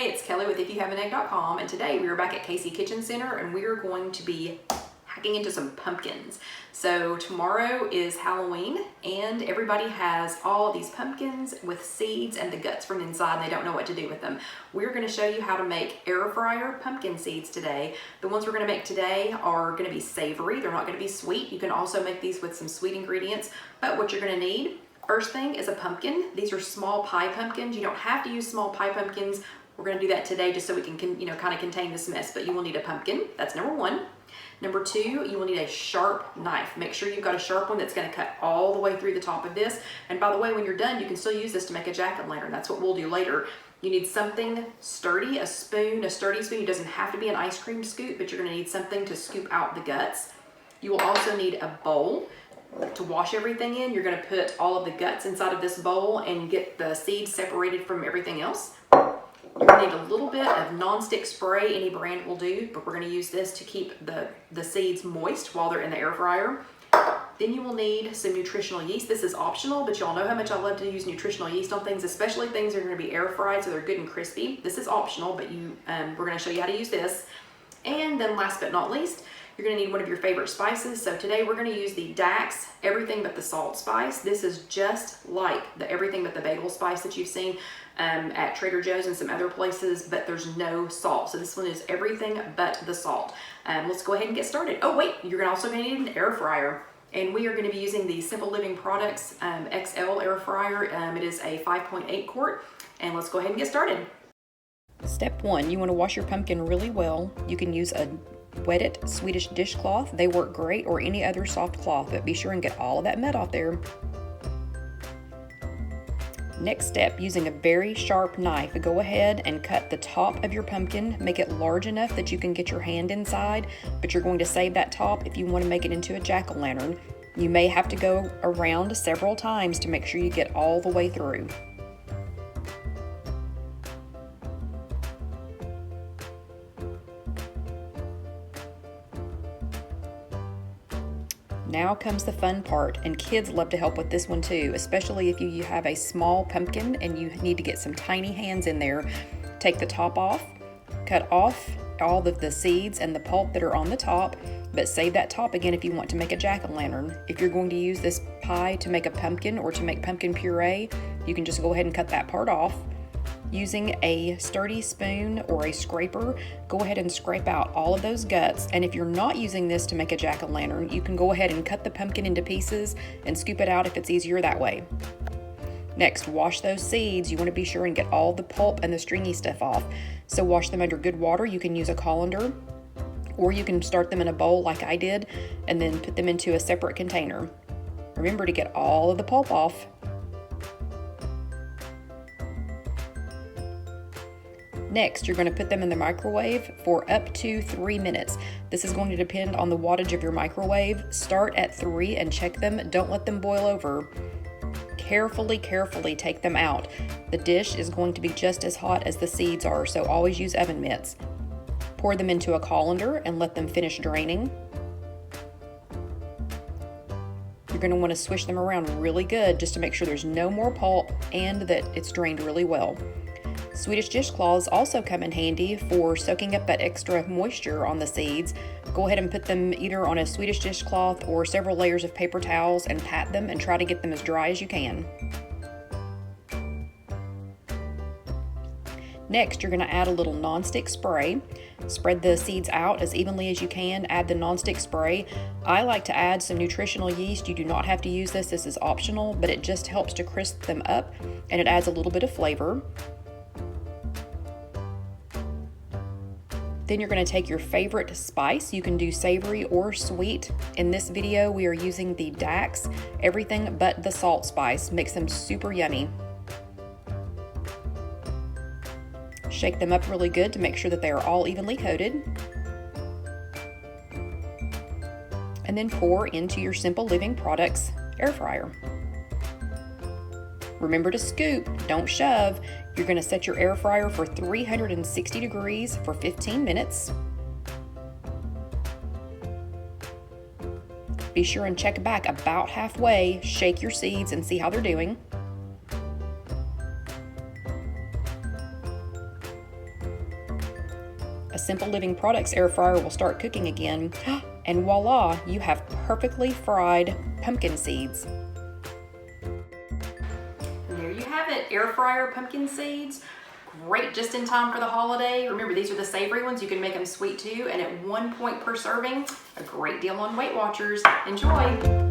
Hey, it's Kelly with IfYouHaveAnEgg.com, and today we are back at Casey Kitchen Center and we are going to be hacking into some pumpkins. So tomorrow is Halloween and everybody has all of these pumpkins with seeds and the guts from inside and they don't know what to do with them. We're going to show you how to make air fryer pumpkin seeds today. The ones we're going to make today are going to be savory. They're not going to be sweet. You can also make these with some sweet ingredients, but what you're going to need, first thing, is a pumpkin. These are small pie pumpkins. You don't have to use small pie pumpkins. We're going to do that today just so we can kind of contain this mess, but you will need a pumpkin. That's number one. Number two, you will need a sharp knife. Make sure you've got a sharp one that's going to cut all the way through the top of this. And by the way, when you're done, you can still use this to make a jack-o'-lantern. That's what we'll do later. You need something sturdy, a spoon, a sturdy spoon. It doesn't have to be an ice cream scoop, but you're going to need something to scoop out the guts. You will also need a bowl to wash everything in. You're going to put all of the guts inside of this bowl and get the seeds separated from everything else. You're going to need a little bit of non-stick spray. Any brand will do, but we're going to use this to keep the seeds moist while they're in the air fryer. Then you will need some nutritional yeast. This is optional, but y'all know how much I love to use nutritional yeast on things, especially things that are going to be air fried so they're good and crispy. This is optional, but we're going to show you how to use this. And then last but not least, you're going to need one of your favorite spices. So today we're going to use the Dax Everything But the Salt spice. This is just like the Everything But the Bagel spice that you've seen at Trader Joe's and some other places, but there's no salt. So this one is everything but the salt. Let's go ahead and get started. Oh wait, you're also going to need an air fryer. And we are going to be using the Simple Living Products XL air fryer. It is a 5.8 quart. And let's go ahead and get started. Step one, you want to wash your pumpkin really well. You can use a wetted Swedish dishcloth. They work great, or any other soft cloth, but be sure and get all of that mud off there. Next step, using a very sharp knife, go ahead and cut the top of your pumpkin. Make it large enough that you can get your hand inside, but you're going to save that top if you want to make it into a jack-o'-lantern. You may have to go around several times to make sure you get all the way through. Now comes the fun part, and kids love to help with this one too, especially if you have a small pumpkin and you need to get some tiny hands in there. Take the top off, cut off all of the seeds and the pulp that are on the top, but save that top again if you want to make a jack-o'-lantern. If you're going to use this pie to make a pumpkin or to make pumpkin puree, you can just go ahead and cut that part off. Using a sturdy spoon or a scraper, go ahead and scrape out all of those guts. And if you're not using this to make a jack-o'-lantern, you can go ahead and cut the pumpkin into pieces and scoop it out if it's easier that way. Next, wash those seeds. You want to be sure and get all the pulp and the stringy stuff off. So wash them under good water. You can use a colander, or you can start them in a bowl like I did and then put them into a separate container. Remember to get all of the pulp off. Next, you're going to put them in the microwave for up to 3 minutes. This is going to depend on the wattage of your microwave. Start at 3 and check them. Don't let them boil over. Carefully take them out. The dish is going to be just as hot as the seeds are, so always use oven mitts. Pour them into a colander and let them finish draining. You're going to want to swish them around really good just to make sure there's no more pulp and that it's drained really well. Swedish dishcloths also come in handy for soaking up that extra moisture on the seeds. Go ahead and put them either on a Swedish dishcloth or several layers of paper towels and pat them and try to get them as dry as you can. Next, you're going to add a little non-stick spray. Spread the seeds out as evenly as you can. Add the non-stick spray. I like to add some nutritional yeast. You do not have to use this. This is optional, but it just helps to crisp them up and it adds a little bit of flavor. Then you're going to take your favorite spice. You can do savory or sweet. In this video, we are using the Dax Everything But the Salt spice. Makes them super yummy. Shake them up really good to make sure that they are all evenly coated. And then pour into your Simple Living Products air fryer. Remember to scoop, don't shove. You're going to set your air fryer for 360 degrees for 15 minutes. Be sure and check back about halfway. Shake your seeds and see how they're doing. a Simple Living Products air fryer will start cooking again, and voila, you have perfectly fried pumpkin seeds. And there you have it, air fryer pumpkin seeds. Great just in time for the holiday. Remember, these are the savory ones. You can make them sweet too, and at 1 point per serving, a great deal on Weight Watchers. Enjoy.